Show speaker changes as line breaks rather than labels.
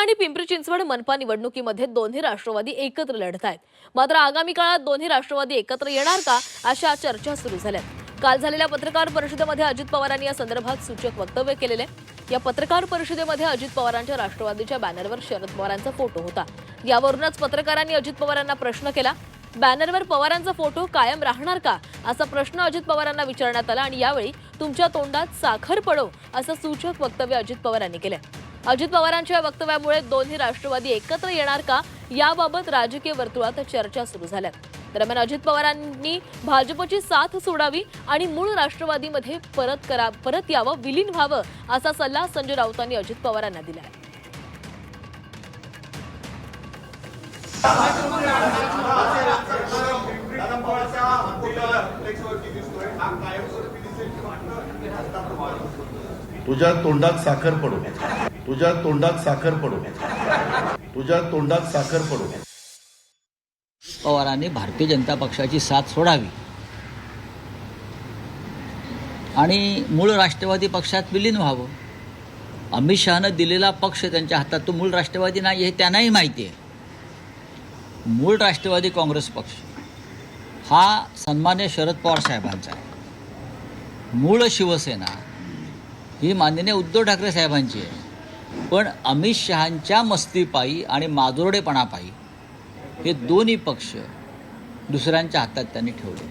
आणि पिंपरी चिंचवड मनपा निवडणुकीमध्ये दोन्ही राष्ट्रवादी एकत्र लढत आहेत. मात्र आगामी काळात दोन्ही राष्ट्रवादी एकत्र येणार का अशा चर्चा सुरू झाल्यात. काल झालेल्या पत्रकार परिषदेमध्ये अजित पवारांनी या संदर्भात सूचक वक्तव्य केलेले. या पत्रकार परिषदेमध्ये अजित पवारांच्या राष्ट्रवादीच्या बॅनरवर शरद पवारांचा फोटो होता. यावरूनच पत्रकारांनी अजित पवारांना प्रश्न केला. बॅनरवर पवारांचा फोटो कायम राहणार का असा प्रश्न अजित पवारांना विचारण्यात आला आणि यावेळी तुमच्या तोंडात साखर पडो असं सूचक वक्तव्य अजित पवारांनी केले. अजित पवारांच्या वक्तव्यामुळे दोन्ही राष्ट्रवादी एकत्र येणार का याबाबत राजकीय वर्तुळात चर्चा सुरू झाल्या. दरम्यान अजित पवारांनी भाजपची साथ सोडावी आणि मूळ राष्ट्रवादीमध्ये परत यावं, विलीन व्हावं असा सल्ला संजय राऊतांनी अजित पवारांना दिला आहे.
तुझ्या तोंडात साखर पडो, तुझ्या तोंडात साखर पडो, तुझ्या तोंडात साखर पडो.
पवारांनी भारतीय जनता पक्षाची साथ सोडावी आणि मूळ राष्ट्रवादी पक्षात विलीन व्हावं. अमित शहानं दिलेला पक्ष त्यांच्या हातात तो मूळ राष्ट्रवादी नाही हे त्यांनाही माहिती आहे. मूळ राष्ट्रवादी काँग्रेस पक्ष हा सन्मान्य शरद पवार साहेबांचा आहे. मूळ शिवसेना ही माननीय उद्धव ठाकरे साहेबांची आहे. पण अमित शहांच्या मस्तीपायी आणि माजोरडेपणापायी हे दोन्ही पक्ष दुसऱ्यांच्या हातात त्यांनी ठेवले.